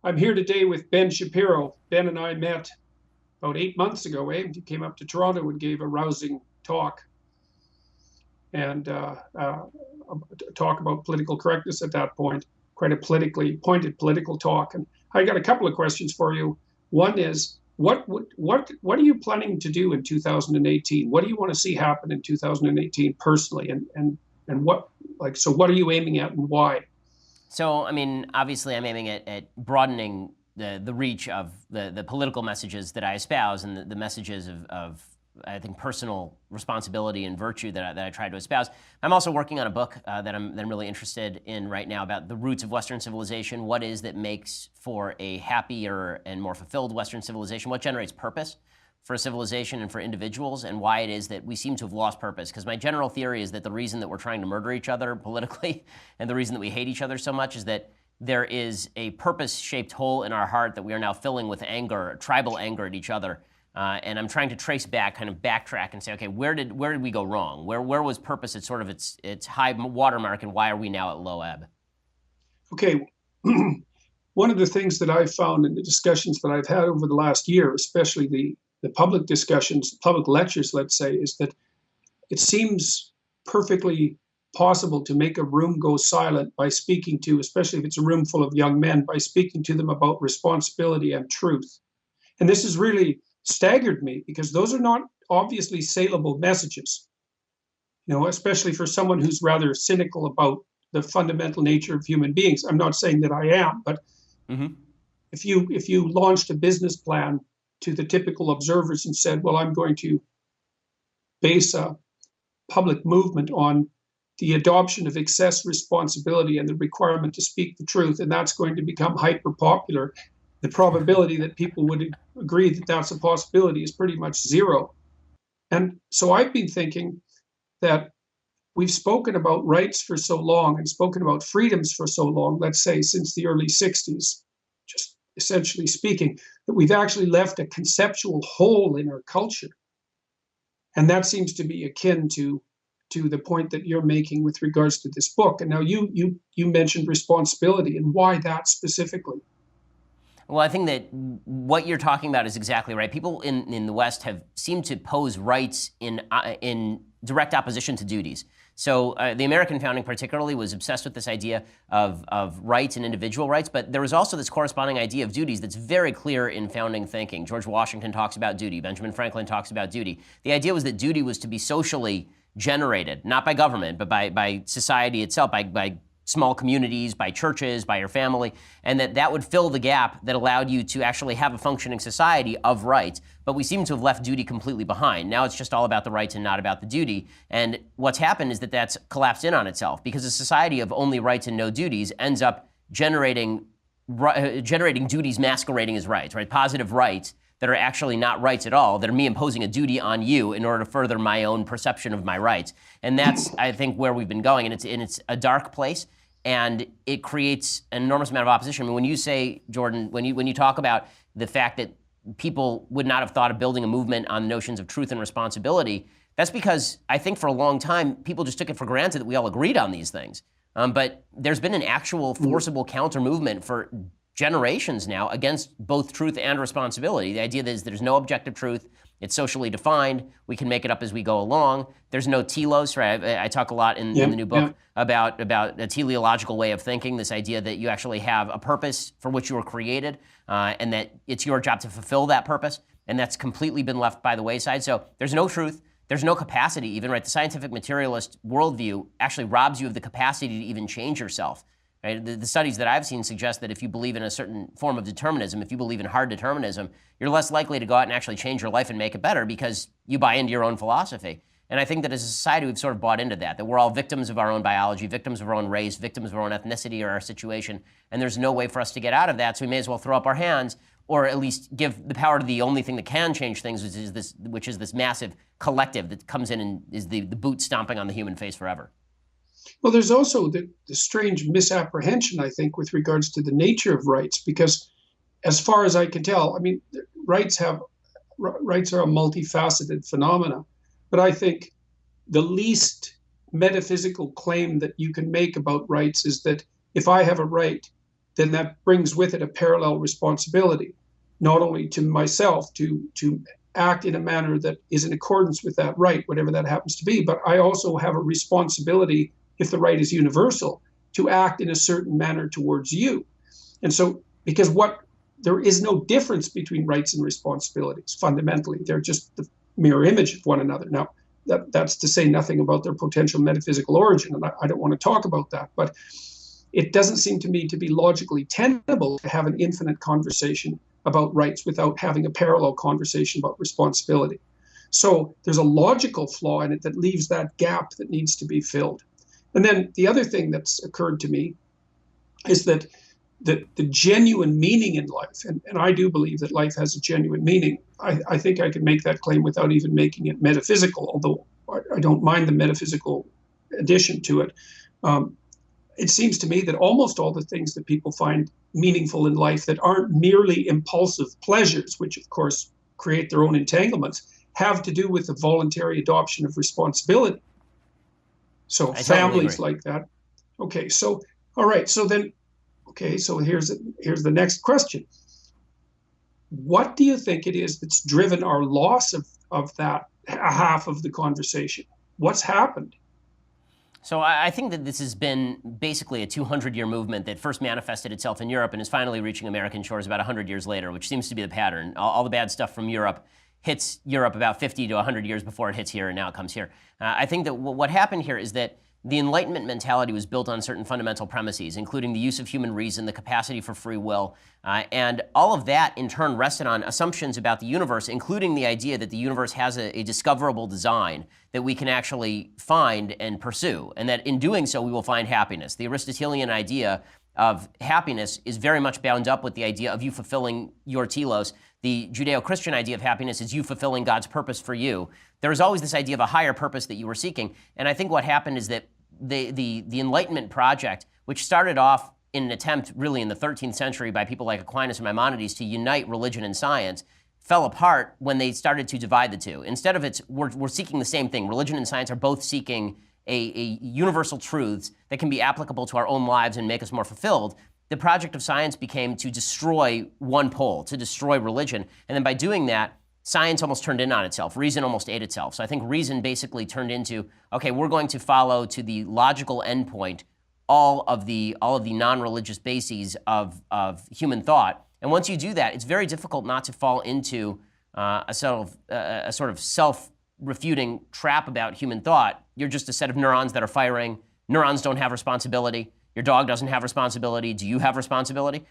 I'm here today with Ben Shapiro. Ben and I met about 8 months ago. He came up to Toronto and gave a rousing talk and talk about political correctness at that point, quite a politically pointed political talk. And I got a couple of questions for you. One is, what are you planning to do in 2018? What do you want to see happen in 2018 personally? And what are you aiming at and why? So, I mean, obviously I'm aiming at broadening the reach of the political messages that I espouse and the messages of I think, personal responsibility and virtue that I try to espouse. I'm also working on a book that I'm really interested in right now about the roots of Western civilization. What is that makes for a happier and more fulfilled Western civilization? What generates purpose for a civilization and for individuals, and why it is that we seem to have lost purpose? Because my general theory is that the reason that we're trying to murder each other politically and the reason that we hate each other so much is that there is a purpose-shaped hole in our heart that we are now filling with anger, tribal anger at each other. And I'm trying to trace back, kind of backtrack and say, okay, where did we go wrong? Where was purpose at sort of its high watermark, and why are we now at low ebb? Okay, one of the things that I've found in the discussions that I've had over the last year, especially the public discussions, public lectures, let's say, is that it seems perfectly possible to make a room go silent by speaking to, especially if it's a room full of young men, by speaking to them about responsibility and truth. And this has really staggered me, because those are not obviously saleable messages, especially for someone who's rather cynical about the fundamental nature of human beings. I'm not saying that I am, but if you launched a business plan to the typical observers and said, well, I'm going to base a public movement on the adoption of excess responsibility and the requirement to speak the truth, and that's going to become hyper popular, the probability that people would agree that that's a possibility is pretty much zero. And so I've been thinking that we've spoken about rights for so long and spoken about freedoms for so long, let's say since the early 60s, just essentially speaking, that we've actually left a conceptual hole in our culture. And that seems to be akin to the point that you're making with regards to this book. And now you mentioned responsibility, and why that specifically? Well, I think that what you're talking about is exactly right. People in the West have seemed to pose rights in direct opposition to duties. So the American founding particularly was obsessed with this idea of rights and individual rights, but there was also this corresponding idea of duties that's very clear in founding thinking. George Washington talks about duty. Benjamin Franklin talks about duty. The idea was that duty was to be socially generated, not by government, but by society itself, by small communities, by churches, by your family, and that would fill the gap that allowed you to actually have a functioning society of rights. But we seem to have left duty completely behind. Now it's just all about the rights and not about the duty. And what's happened is that that's collapsed in on itself, because a society of only rights and no duties ends up generating duties masquerading as rights, right? Positive rights that are actually not rights at all, that are me imposing a duty on you in order to further my own perception of my rights. And that's, I think, where we've been going. And it's a dark place. And it creates an enormous amount of opposition. I mean, when you say, Jordan, when you talk about the fact that people would not have thought of building a movement on notions of truth and responsibility, that's because I think for a long time, people just took it for granted that we all agreed on these things. But there's been an actual forcible counter movement for generations now against both truth and responsibility. The idea is there's no objective truth. It's socially defined. We can make it up as we go along. There's no telos, right? I talk a lot in the new book about a teleological way of thinking, this idea that you actually have a purpose for which you were created, and that it's your job to fulfill that purpose, and that's completely been left by the wayside. So there's no truth. There's no capacity even, right? The scientific materialist worldview actually robs you of the capacity to even change yourself. Right? The studies that I've seen suggest that if you believe in a certain form of determinism, if you believe in hard determinism, you're less likely to go out and actually change your life and make it better because you buy into your own philosophy. And I think that as a society, we've sort of bought into that we're all victims of our own biology, victims of our own race, victims of our own ethnicity or our situation, and there's no way for us to get out of that, so we may as well throw up our hands or at least give the power to the only thing that can change things, which is this massive collective that comes in and is the boot stomping on the human face forever. Well, there's also the strange misapprehension, I think, with regards to the nature of rights, because as far as I can tell, I mean, rights are a multifaceted phenomena, but I think the least metaphysical claim that you can make about rights is that if I have a right then that brings with it a parallel responsibility, not only to myself to act in a manner that is in accordance with that right, whatever that happens to be, but I also have a responsibility, if the right is universal, to act in a certain manner towards you. And so, because there is no difference between rights and responsibilities, fundamentally. They're just the mirror image of one another. Now, that's to say nothing about their potential metaphysical origin, and I don't want to talk about that, but it doesn't seem to me to be logically tenable to have an infinite conversation about rights without having a parallel conversation about responsibility. So there's a logical flaw in it that leaves that gap that needs to be filled. And then the other thing that's occurred to me is that the genuine meaning in life, and I do believe that life has a genuine meaning. I think I can make that claim without even making it metaphysical, although I don't mind the metaphysical addition to it. It seems to me that almost all the things that people find meaningful in life that aren't merely impulsive pleasures, which of course create their own entanglements, have to do with the voluntary adoption of responsibility. So families like that. Okay, so all right, so then, okay, so here's the next question. What do you think it is that's driven our loss of that half of the conversation? What's happened? So I think that this has been basically a 200-year movement that first manifested itself in Europe and is finally reaching American shores about 100 years later, which seems to be the pattern. All the bad stuff from Europe hits Europe about 50 to 100 years before it hits here, and now it comes here. I think that what happened here is that the Enlightenment mentality was built on certain fundamental premises, including the use of human reason, the capacity for free will, and all of that in turn rested on assumptions about the universe, including the idea that the universe has a discoverable design that we can actually find and pursue, and that in doing so we will find happiness. The Aristotelian idea of happiness is very much bound up with the idea of you fulfilling your telos. The Judeo-Christian idea of happiness is you fulfilling God's purpose for you. There is always this idea of a higher purpose that you were seeking. And I think what happened is that the Enlightenment project, which started off in an attempt really in the 13th century by people like Aquinas and Maimonides to unite religion and science, fell apart when they started to divide the two. Instead of we're seeking the same thing. Religion and science are both seeking a universal truths that can be applicable to our own lives and make us more fulfilled. The project of science became to destroy one pole, to destroy religion. And then by doing that, science almost turned in on itself. Reason almost ate itself. So I think reason basically turned into, okay, we're going to follow to the logical endpoint all of the non-religious bases of human thought. And once you do that, it's very difficult not to fall into a sort of self-refuting trap about human thought. You're just a set of neurons that are firing. Neurons don't have responsibility. Your dog doesn't have responsibility. Do you have responsibility?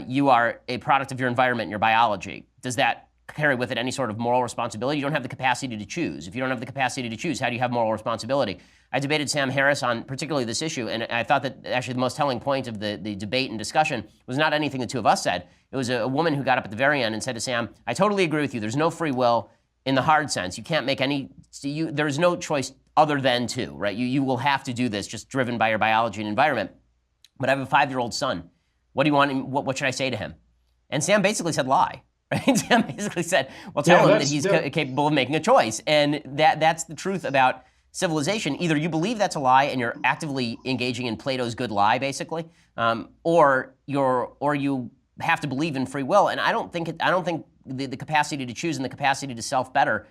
You are a product of your environment and your biology. Does that carry with it any sort of moral responsibility? You don't have the capacity to choose. If you don't have the capacity to choose, how do you have moral responsibility? I debated Sam Harris on particularly this issue, and I thought that actually the most telling point of the debate and discussion was not anything the two of us said. It was a woman who got up at the very end and said to Sam, I totally agree with you. There's no free will in the hard sense. You can't make any, there's no choice other than to, right? You will have to do this just driven by your biology and environment. But I have a 5-year-old son. What do you want him, what should I say to him? And Sam basically said lie. Right? Sam basically said, well, tell him that he's capable of making a choice. And that's the truth about civilization. Either you believe that's a lie and you're actively engaging in Plato's good lie, basically, or you have to believe in free will. And I don't think the capacity to choose and the capacity to self-better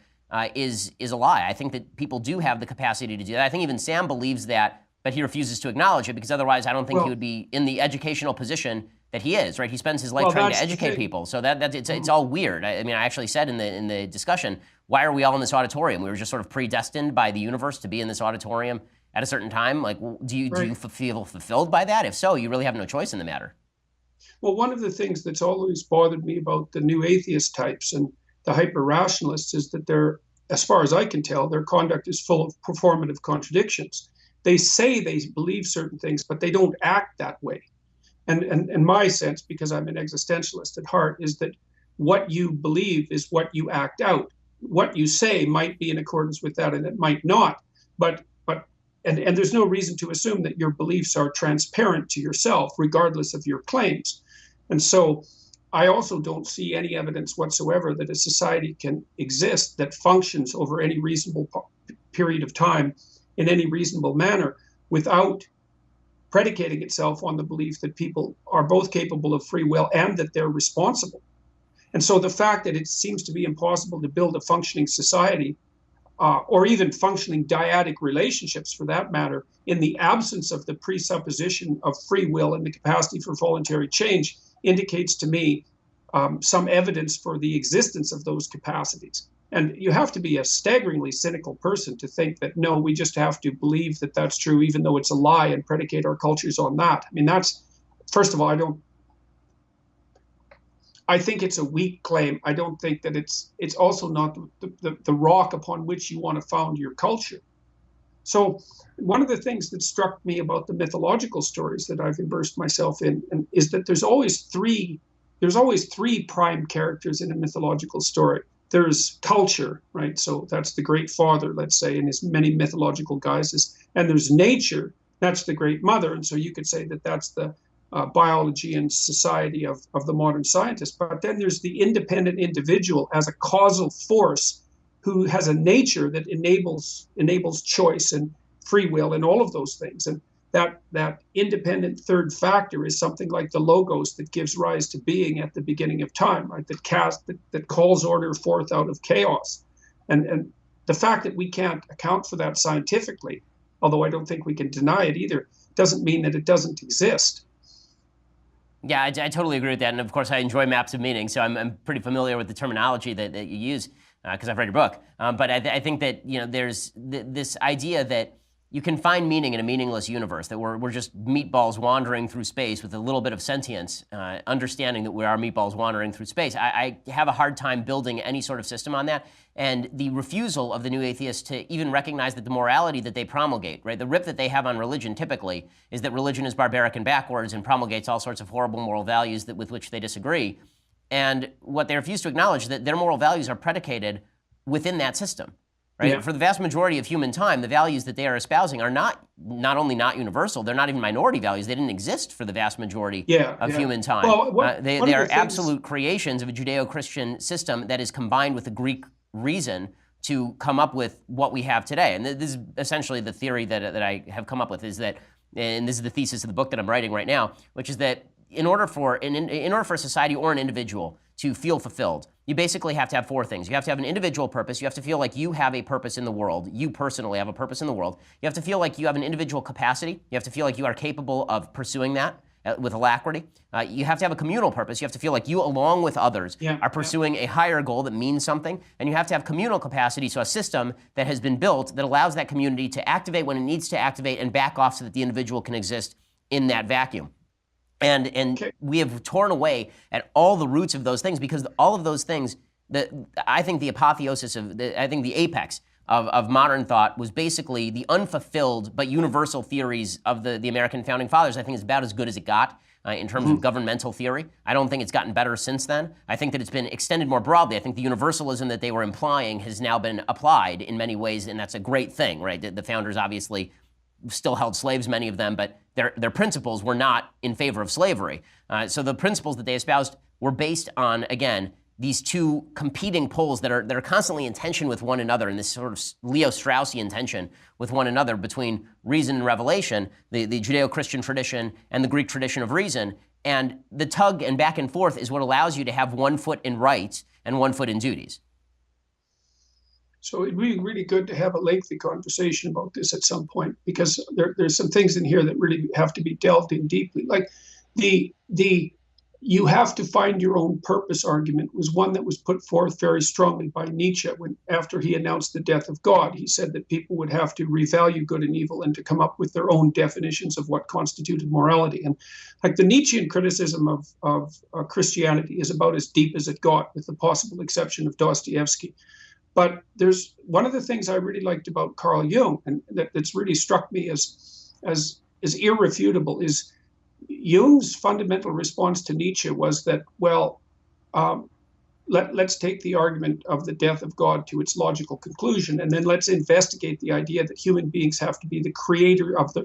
is a lie. I think that people do have the capacity to do that. I think even Sam believes that, but he refuses to acknowledge it because otherwise I don't think he would be in the educational position that he is, right? He spends his life trying to educate people. So it's all weird. I mean, I actually said in the discussion, why are we all in this auditorium? We were just sort of predestined by the universe to be in this auditorium at a certain time. Like, do you feel fulfilled by that? If so, you really have no choice in the matter. Well, one of the things that's always bothered me about the new atheist types and the hyper-rationalists is that they're, as far as I can tell, their conduct is full of performative contradictions. They say they believe certain things, but they don't act that way. And my sense, because I'm an existentialist at heart, is that what you believe is what you act out. What you say might be in accordance with that, and it might not. But there's no reason to assume that your beliefs are transparent to yourself, regardless of your claims. And so I also don't see any evidence whatsoever that a society can exist that functions over any reasonable period of time in any reasonable manner without predicating itself on the belief that people are both capable of free will and that they're responsible. And so the fact that it seems to be impossible to build a functioning society, or even functioning dyadic relationships for that matter, in the absence of the presupposition of free will and the capacity for voluntary change, indicates to me some evidence for the existence of those capacities. And you have to be a staggeringly cynical person to think that, no, we just have to believe that that's true, even though it's a lie, and predicate our cultures on that. I mean, that's, first of all, I think it's a weak claim. I don't think that it's also not the rock upon which you want to found your culture. So one of the things that struck me about the mythological stories that I've immersed myself in is that there's always three prime characters in a mythological story. There's culture, right? So that's the great father, let's say, in his many mythological guises. And there's nature, that's the great mother. And so you could say that that's the biology and society of the modern scientist. But then there's the independent individual as a causal force who has a nature that enables choice and free will and all of those things. And that independent third factor is something like the logos that gives rise to being at the beginning of time, right? That calls order forth out of chaos. And the fact that we can't account for that scientifically, although I don't think we can deny it either, doesn't mean that it doesn't exist. Yeah, I totally agree with that. And of course, I enjoy maps of meaning, so I'm pretty familiar with the terminology that you use because I've read your book. But I think that there's this idea that you can find meaning in a meaningless universe, that we're just meatballs wandering through space with a little bit of sentience, understanding that we are meatballs wandering through space. I have a hard time building any sort of system on that. And the refusal of the new atheists to even recognize that the morality that they promulgate, right, the rip that they have on religion typically is that religion is barbaric and backwards and promulgates all sorts of horrible moral values with which they disagree. And what they refuse to acknowledge is that their moral values are predicated within that system. Right? Yeah. For the vast majority of human time, the values that they are espousing are not only not universal, they're not even minority values. They didn't exist for the vast majority of human time. Well, they are absolute creations of a Judeo-Christian system that is combined with the Greek reason to come up with what we have today. And this is essentially the theory that I have come up with, is that, and this is the thesis of the book that I'm writing right now, which is that in order for a society or an individual to feel fulfilled, you basically have to have four things. You have to have an individual purpose. You have to feel like you have a purpose in the world. You personally have a purpose in the world. You have to feel like you have an individual capacity. You have to feel like you are capable of pursuing that with alacrity. You have to have a communal purpose. You have to feel like you, along with others, are pursuing a higher goal that means something. And you have to have communal capacity, so a system that has been built that allows that community to activate when it needs to activate and back off so that the individual can exist in that vacuum. And we have torn away at all the roots of those things, because all of those things, I think the apotheosis the apex of modern thought was basically the unfulfilled but universal theories of the American founding fathers. I think it's about as good as it got in terms of governmental theory. I don't think it's gotten better since then. I think that it's been extended more broadly. I think the universalism that they were implying has now been applied in many ways, and that's a great thing, right? The founders obviously still held slaves, many of them, but their principles were not in favor of slavery. So the principles that they espoused were based on, again, these two competing poles that are constantly in tension with one another, in this sort of Leo Straussian tension with one another between reason and revelation, the Judeo-Christian tradition and the Greek tradition of reason. And the tug and back and forth is what allows you to have one foot in rights and one foot in duties. So it'd be really good to have a lengthy conversation about this at some point, because there's some things in here that really have to be delved in deeply. Like the you have to find your own purpose argument was one that was put forth very strongly by Nietzsche after he announced the death of God. He said that people would have to revalue good and evil and to come up with their own definitions of what constituted morality. And like the Nietzschean criticism of Christianity is about as deep as it got, with the possible exception of Dostoevsky. But there's one of the things I really liked about Carl Jung, and that's really struck me as irrefutable, is Jung's fundamental response to Nietzsche was that, well, let's take the argument of the death of God to its logical conclusion, and then let's investigate the idea that human beings have to be the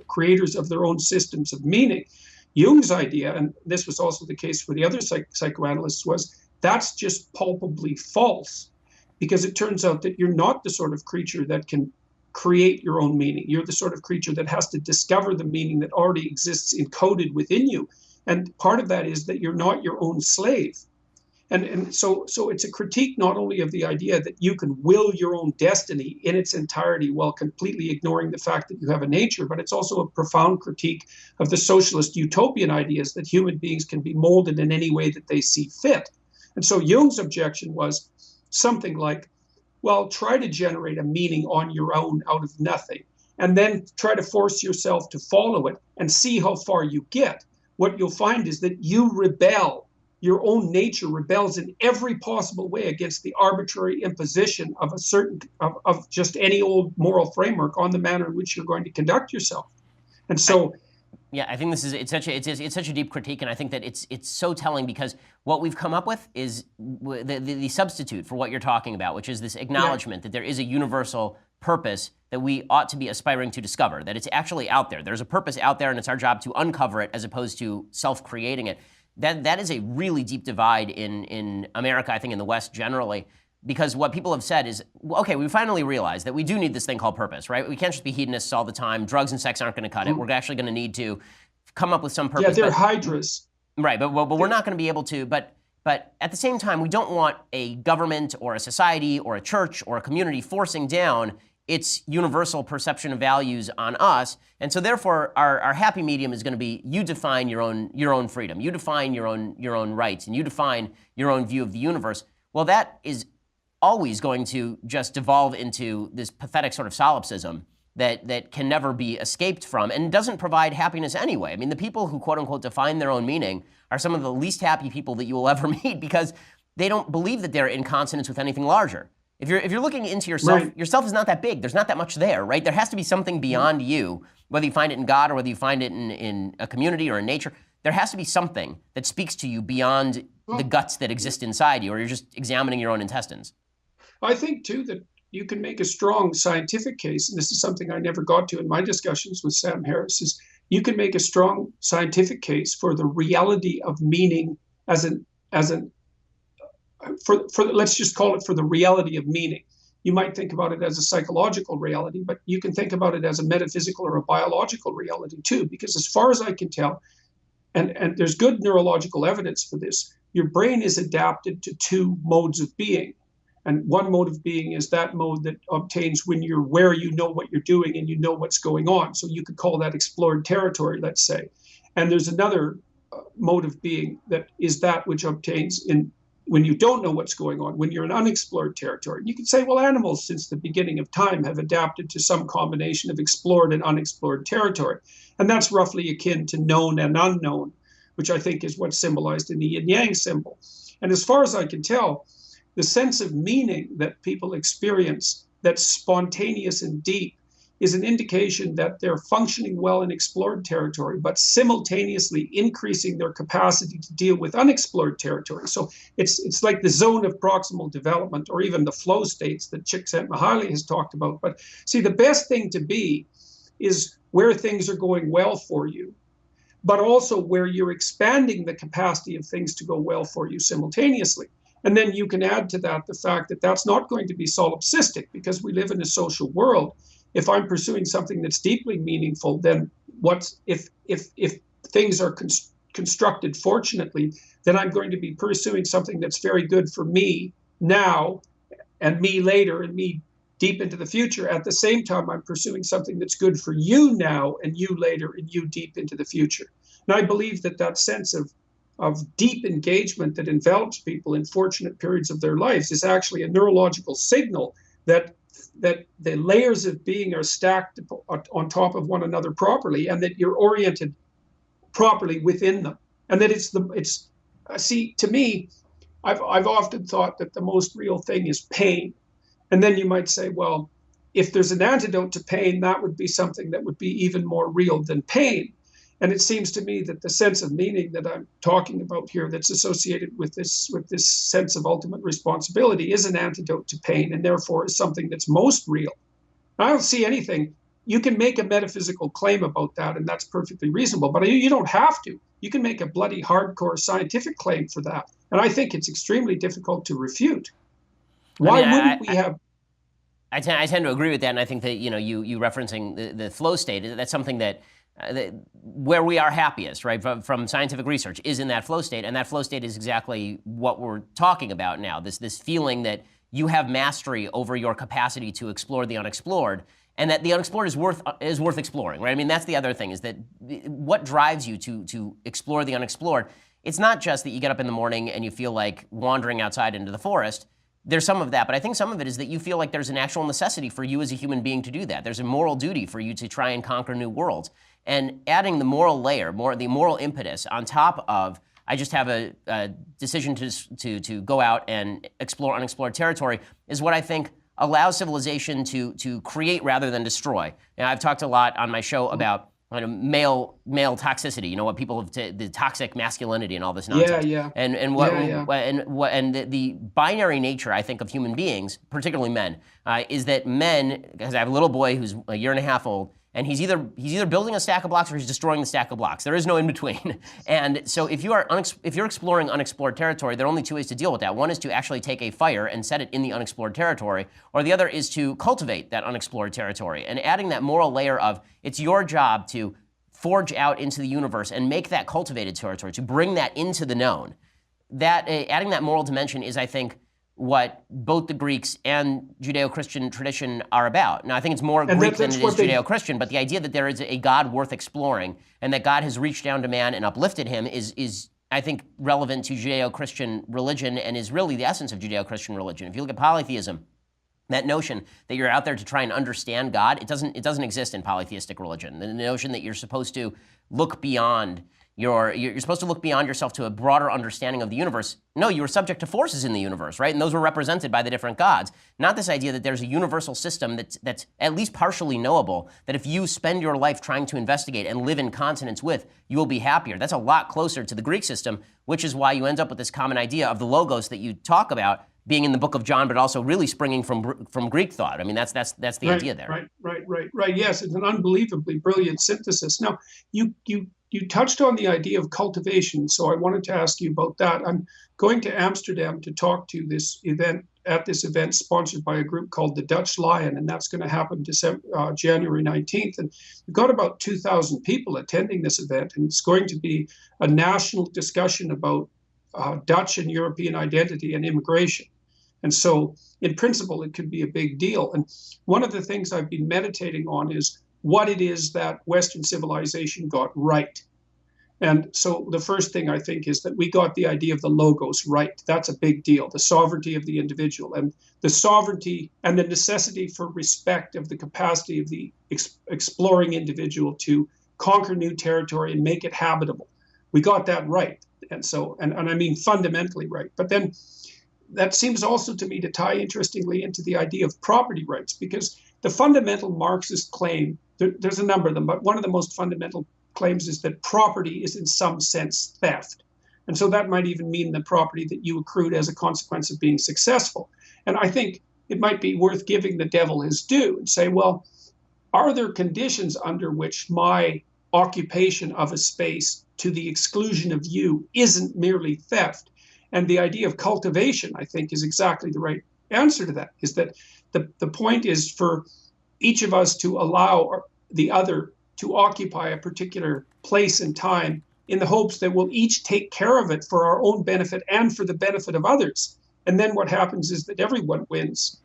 creators of their own systems of meaning. Jung's idea, and this was also the case for the other psychoanalysts, was that's just palpably false. Because it turns out that you're not the sort of creature that can create your own meaning. You're the sort of creature that has to discover the meaning that already exists encoded within you. And part of that is that you're not your own slave. And so it's a critique not only of the idea that you can will your own destiny in its entirety while completely ignoring the fact that you have a nature, but it's also a profound critique of the socialist utopian ideas that human beings can be molded in any way that they see fit. And so Jung's objection was something like, well, try to generate a meaning on your own out of nothing, and then try to force yourself to follow it and see how far you get. What you'll find is that you rebel. Your own nature rebels in every possible way against the arbitrary imposition of of just any old moral framework on the manner in which you're going to conduct yourself. And so, yeah, I think it's such a deep critique, and I think that it's so telling, because what we've come up with is the substitute for what you're talking about, which is this acknowledgement that there is a universal purpose that we ought to be aspiring to discover, that it's actually out there. There's a purpose out there, and it's our job to uncover it as opposed to self-creating it. That is a really deep divide in America, I think in the West generally, because what people have said is, okay, we finally realized that we do need this thing called purpose, right? We can't just be hedonists all the time. Drugs and sex aren't going to cut it. We're actually going to need to come up with some purpose. Yeah, they're hydras. Right, but we're not going to be able to, but at the same time, we don't want a government or a society or a church or a community forcing down its universal perception of values on us. And so therefore, our happy medium is going to be, you define your own freedom, you define your own rights, and you define your own view of the universe. Well, that is always going to just devolve into this pathetic sort of solipsism that can never be escaped from and doesn't provide happiness anyway. I mean, the people who quote unquote define their own meaning are some of the least happy people that you will ever meet, because they don't believe that they're in consonance with anything larger. If you're looking into yourself, right, yourself is not that big. There's not that much there, right? There has to be something beyond you, whether you find it in God or whether you find it in a community or in nature. There has to be something that speaks to you beyond the guts that exist inside you, or you're just examining your own intestines. I think, too, that you can make a strong scientific case, and this is something I never got to in my discussions with Sam Harris, is you can make a strong scientific case for the reality of meaning let's just call it for the reality of meaning. You might think about it as a psychological reality, but you can think about it as a metaphysical or a biological reality too, because as far as I can tell, and there's good neurological evidence for this, your brain is adapted to two modes of being. And one mode of being is that mode that obtains when you're where you know what you're doing and you know what's going on. So you could call that explored territory, let's say. And there's another mode of being that is that which obtains when you don't know what's going on, when you're in unexplored territory. You could say, well, animals since the beginning of time have adapted to some combination of explored and unexplored territory. And that's roughly akin to known and unknown, which I think is what's symbolized in the yin-yang symbol. And as far as I can tell, the sense of meaning that people experience that's spontaneous and deep is an indication that they're functioning well in explored territory, but simultaneously increasing their capacity to deal with unexplored territory. So it's like the zone of proximal development, or even the flow states that Csikszentmihalyi has talked about. But see, the best thing to be is where things are going well for you, but also where you're expanding the capacity of things to go well for you simultaneously. And then you can add to that the fact that that's not going to be solipsistic, because we live in a social world. If I'm pursuing something that's deeply meaningful, then if things are constructed fortunately, then I'm going to be pursuing something that's very good for me now, and me later, and me deep into the future. At the same time, I'm pursuing something that's good for you now, and you later, and you deep into the future. And I believe that sense of deep engagement that envelops people in fortunate periods of their lives is actually a neurological signal that the layers of being are stacked on top of one another properly, and that you're oriented properly within them. And that see, to me, I've often thought that the most real thing is pain. And then you might say, well, if there's an antidote to pain, that would be something that would be even more real than pain. And it seems to me that the sense of meaning that I'm talking about here, that's associated with this sense of ultimate responsibility, is an antidote to pain, and therefore is something that's most real. I don't see anything. You can make a metaphysical claim about that, and that's perfectly reasonable, but you don't have to. You can make a bloody hardcore scientific claim for that, and I think it's extremely difficult to refute. Why wouldn't we have? I tend to agree with that, and I think that you referencing the flow state, that's something that where we are happiest, right, from scientific research, is in that flow state, and that flow state is exactly what we're talking about now. This feeling that you have mastery over your capacity to explore the unexplored, and that the unexplored is worth exploring, right? I mean, that's the other thing, is that what drives you to explore the unexplored. It's not just that you get up in the morning and you feel like wandering outside into the forest. There's some of that, but I think some of it is that you feel like there's an actual necessity for you as a human being to do that. There's a moral duty for you to try and conquer new worlds. And adding the moral layer, the moral impetus on top of, I just have a decision to go out and explore unexplored territory, is what I think allows civilization to create rather than destroy. And I've talked a lot on my show about male toxicity, what people have the toxic masculinity and all this nonsense. And the binary nature, I think, of human beings, particularly men, is that men, because I have a little boy who's a year and a half old, and he's either building a stack of blocks or he's destroying the stack of blocks. There is no in between. And so if you're exploring unexplored territory, there are only two ways to deal with that. One is to actually take a fire and set it in the unexplored territory, or the other is to cultivate that unexplored territory. And adding that moral layer of, it's your job to forge out into the universe and make that cultivated territory, to bring that into the known. That adding that moral dimension is, I think, what both the Greeks and Judeo-Christian tradition are about. Now, I think it's more Greek than it is Judeo-Christian, but the idea that there is a God worth exploring and that God has reached down to man and uplifted him is I think, relevant to Judeo-Christian religion and is really the essence of Judeo-Christian religion. If you look at polytheism, that notion that you're out there to try and understand God, it doesn't exist in polytheistic religion. The notion that you're supposed to look beyond you're supposed to look beyond yourself to a broader understanding of the universe. No, you were subject to forces in the universe, right? And those were represented by the different gods. Not this idea that there's a universal system that's at least partially knowable, that if you spend your life trying to investigate and live in consonance with, you will be happier. That's a lot closer to the Greek system, which is why you end up with this common idea of the logos that you talk about being in the book of John, but also really springing from Greek thought. I mean, that's the idea there. Right. Yes, it's an unbelievably brilliant synthesis. Now, you touched on the idea of cultivation, so I wanted to ask you about that. I'm going to Amsterdam to talk to this event sponsored by a group called the Dutch Lion, and that's going to happen January 19th. And we've got about 2,000 people attending this event, and it's going to be a national discussion about Dutch and European identity and immigration. And so, in principle, it could be a big deal. And one of the things I've been meditating on is what it is that Western civilization got right. And so the first thing I think is that we got the idea of the logos right. That's a big deal, the sovereignty of the individual, and the sovereignty and the necessity for respect of the capacity of the exploring individual to conquer new territory and make it habitable. We got that right. And so, and I mean fundamentally right. But then that seems also to me to tie interestingly into the idea of property rights, because the fundamental Marxist claim, there's a number of them, but one of the most fundamental claims is that property is in some sense theft. And so that might even mean the property that you accrued as a consequence of being successful. And I think it might be worth giving the devil his due and say, well, are there conditions under which my occupation of a space to the exclusion of you isn't merely theft? And the idea of cultivation, I think, is exactly the right answer to that, is that the point is for each of us to allow the other to occupy a particular place and time in the hopes that we'll each take care of it for our own benefit and for the benefit of others. And then what happens is that everyone wins.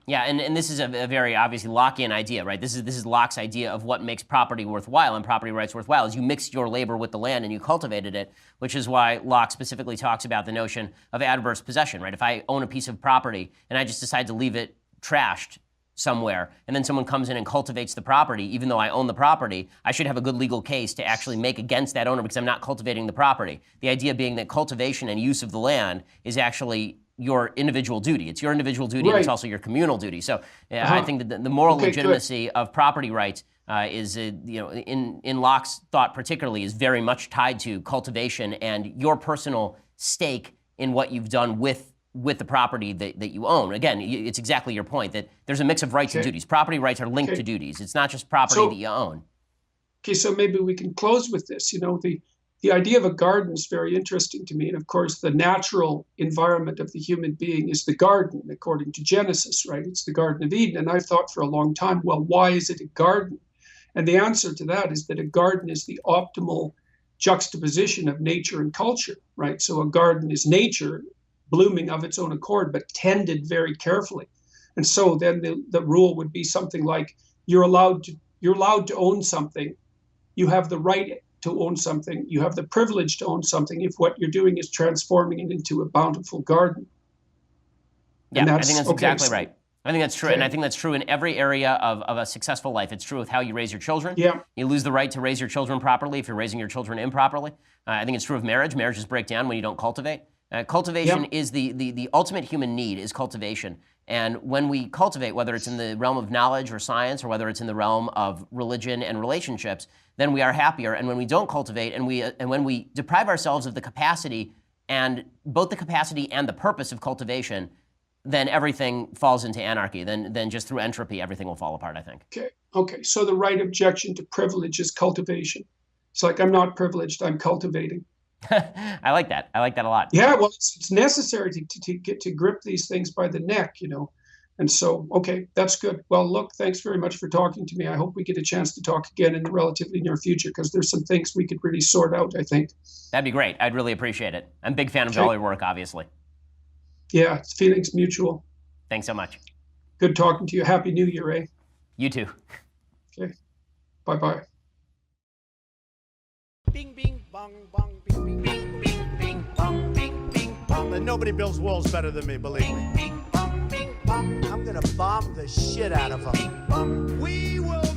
Yeah, and this is a very obviously Lockean idea, right? This is Locke's idea of what makes property worthwhile and property rights worthwhile, is you mixed your labor with the land and you cultivated it, which is why Locke specifically talks about the notion of adverse possession, right? If I own a piece of property and I just decide to leave it trashed somewhere, and then someone comes in and cultivates the property, even though I own the property, I should have a good legal case to actually make against that owner because I'm not cultivating the property. The idea being that cultivation and use of the land is actually your individual duty. It's your individual duty, and it's also your communal duty. So I think that the moral legitimacy of property rights is, in Locke's thought particularly, is very much tied to cultivation and your personal stake in what you've done with the property that you own. Again, it's exactly your point that there's a mix of rights and duties. Property rights are linked to duties. It's not just property that you own. Okay, so maybe we can close with this. the idea of a garden is very interesting to me. And of course, the natural environment of the human being is the garden, according to Genesis, right? It's the Garden of Eden. And I've thought for a long time, well, why is it a garden? And the answer to that is that a garden is the optimal juxtaposition of nature and culture, right? So a garden is nature blooming of its own accord, but tended very carefully. And so then the rule would be something like, you're allowed to own something. You have the right to own something. You have the privilege to own something if what you're doing is transforming it into a bountiful garden. Yeah, I think that's exactly right. I think that's true. Okay. And I think that's true in every area of a successful life. It's true with how you raise your children. Yeah. You lose the right to raise your children properly if you're raising your children improperly. I think it's true of marriage. Marriages break down when you don't cultivate. Cultivation is the ultimate human need, is cultivation. And when we cultivate, whether it's in the realm of knowledge or science, or whether it's in the realm of religion and relationships, then we are happier. And when we don't cultivate, and when we deprive ourselves of the capacity, and both the capacity and the purpose of cultivation, then everything falls into anarchy. Then just through entropy, everything will fall apart, I think. Okay. So the right objection to privilege is cultivation. It's like, I'm not privileged, I'm cultivating. I like that. I like that a lot. Yeah, well, it's necessary to get to grip these things by the neck, And so, okay, that's good. Well, look, thanks very much for talking to me. I hope we get a chance to talk again in the relatively near future, because there's some things we could really sort out, I think. That'd be great. I'd really appreciate it. I'm a big fan of all your work, obviously. Yeah, feelings mutual. Thanks so much. Good talking to you. Happy New Year, eh? You too. Okay. Bye-bye. Bing, bing, bong, bong, bing, bing, bing, bing, bing, bong, bing, bing, bong. And nobody builds walls better than me, believe me. Bing, bong, bing, bong. I'm gonna bomb the shit out of them. We will